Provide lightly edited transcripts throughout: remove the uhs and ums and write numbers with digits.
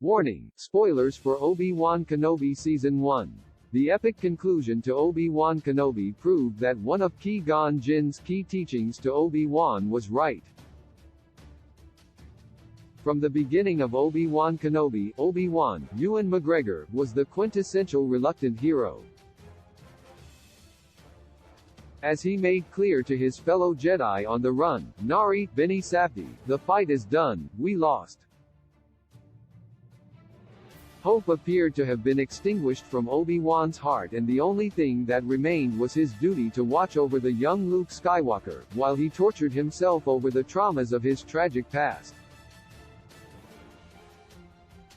Warning: spoilers for Obi-Wan Kenobi Season 1. The epic conclusion to Obi-Wan Kenobi proved that one of Qui-Gon Jinn's key teachings to Obi-Wan was right. From the beginning of Obi-Wan Kenobi, Obi-Wan, Ewan McGregor, was the quintessential reluctant hero. As he made clear to his fellow Jedi on the run, Nari, Beni Safdie, the fight is done, we lost. Hope appeared to have been extinguished from Obi-Wan's heart, and the only thing that remained was his duty to watch over the young Luke Skywalker, while he tortured himself over the traumas of his tragic past.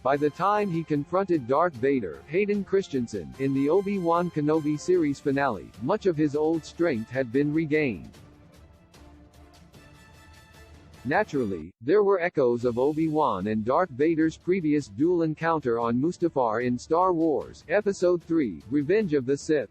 By the time he confronted Darth Vader, Hayden Christensen, in the Obi-Wan Kenobi series finale, much of his old strength had been regained. Naturally, there were echoes of Obi-Wan and Darth Vader's previous duel encounter on Mustafar in Star Wars, Episode 3, Revenge of the Sith.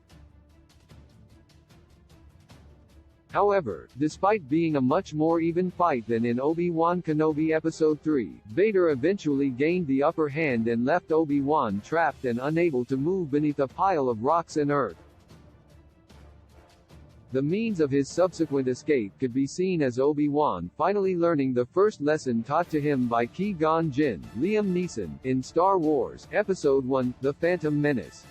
However, despite being a much more even fight than in Obi-Wan Kenobi Episode 3, Vader eventually gained the upper hand and left Obi-Wan trapped and unable to move beneath a pile of rocks and earth. The means of his subsequent escape could be seen as Obi-Wan finally learning the first lesson taught to him by Qui-Gon Jinn, Liam Neeson, in Star Wars, Episode 1, The Phantom Menace.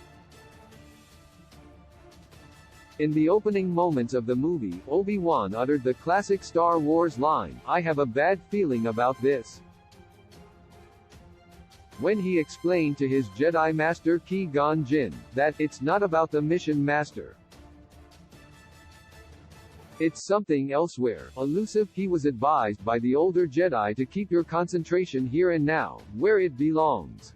In the opening moments of the movie, Obi-Wan uttered the classic Star Wars line, "I have a bad feeling about this," when he explained to his Jedi Master Qui-Gon Jinn, that, "It's not about the mission, Master. It's something elsewhere, elusive." He was advised by the older Jedi to keep your concentration here and now, where it belongs.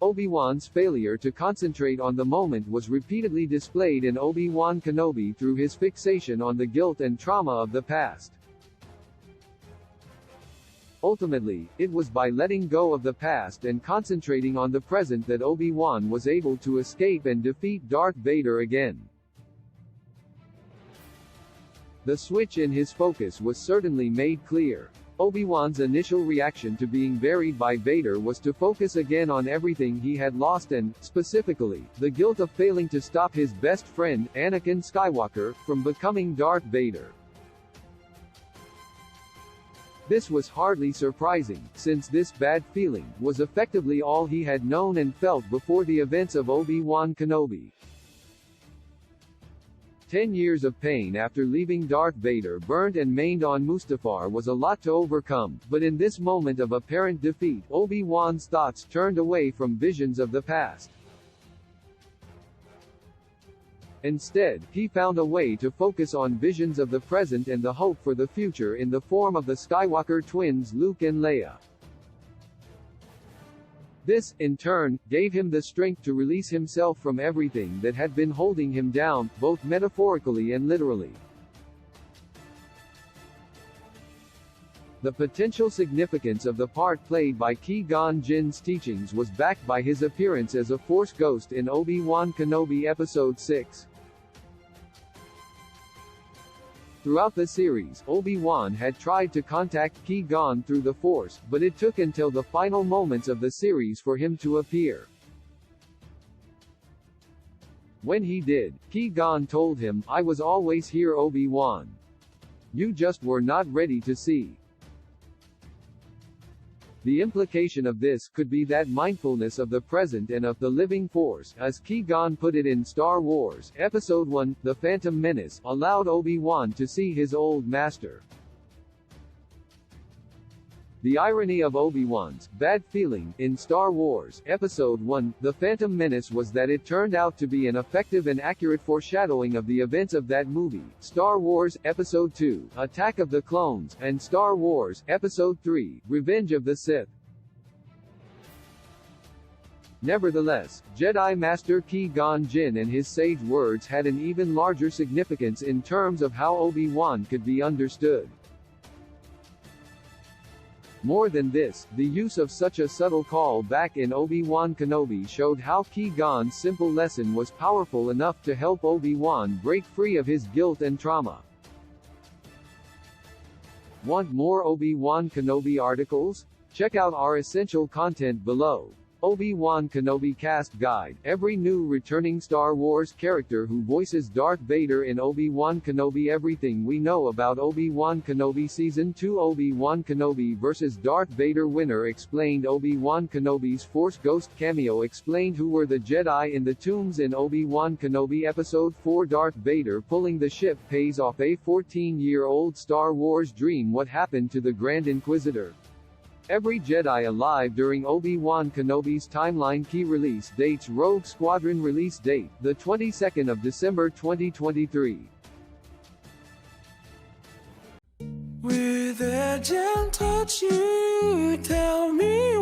Obi-Wan's failure to concentrate on the moment was repeatedly displayed in Obi-Wan Kenobi through his fixation on the guilt and trauma of the past. Ultimately, it was by letting go of the past and concentrating on the present that Obi-Wan was able to escape and defeat Darth Vader again. The switch in his focus was certainly made clear. Obi-Wan's initial reaction to being buried by Vader was to focus again on everything he had lost and, specifically, the guilt of failing to stop his best friend, Anakin Skywalker, from becoming Darth Vader. This was hardly surprising, since this bad feeling was effectively all he had known and felt before the events of Obi-Wan Kenobi. 10 years of pain after leaving Darth Vader burnt and maimed on Mustafar was a lot to overcome, but in this moment of apparent defeat, Obi-Wan's thoughts turned away from visions of the past. Instead, he found a way to focus on visions of the present and the hope for the future in the form of the Skywalker twins Luke and Leia. This, in turn, gave him the strength to release himself from everything that had been holding him down, both metaphorically and literally. The potential significance of the part played by Qui-Gon Jinn's teachings was backed by his appearance as a Force ghost in Obi-Wan Kenobi Episode 6. Throughout the series, Obi-Wan had tried to contact Qui-Gon through the Force, but it took until the final moments of the series for him to appear. When he did, Qui-Gon told him, "I was always here, Obi-Wan. You just were not ready to see." The implication of this could be that mindfulness of the present and of the living Force, as Qui-Gon put it in Star Wars, Episode 1, The Phantom Menace, allowed Obi-Wan to see his old master. The irony of Obi-Wan's bad feeling in Star Wars, Episode 1, The Phantom Menace was that it turned out to be an effective and accurate foreshadowing of the events of that movie, Star Wars, Episode 2, Attack of the Clones, and Star Wars, Episode 3, Revenge of the Sith. Nevertheless, Jedi Master Qui-Gon Jinn and his sage words had an even larger significance in terms of how Obi-Wan could be understood. More than this, the use of such a subtle call back in Obi-Wan Kenobi showed how Qui-Gon's simple lesson was powerful enough to help Obi-Wan break free of his guilt and trauma. Want more Obi-Wan Kenobi articles? Check out our essential content below. Obi-Wan Kenobi Cast Guide. Every new returning Star Wars character who voices Darth Vader in Obi-Wan Kenobi. Everything we know about Obi-Wan Kenobi Season 2. Obi-Wan Kenobi vs. Darth Vader. Winner explained. Obi-Wan Kenobi's Force Ghost cameo explained. Who were the Jedi in the tombs in Obi-Wan Kenobi Episode 4. Darth Vader pulling the ship pays off a 14-year-old Star Wars dream. What happened to the Grand Inquisitor? Every Jedi alive during Obi-Wan Kenobi's timeline. Key release dates. Rogue Squadron release date, the 22nd of December 2023. With a gentle touch you tell me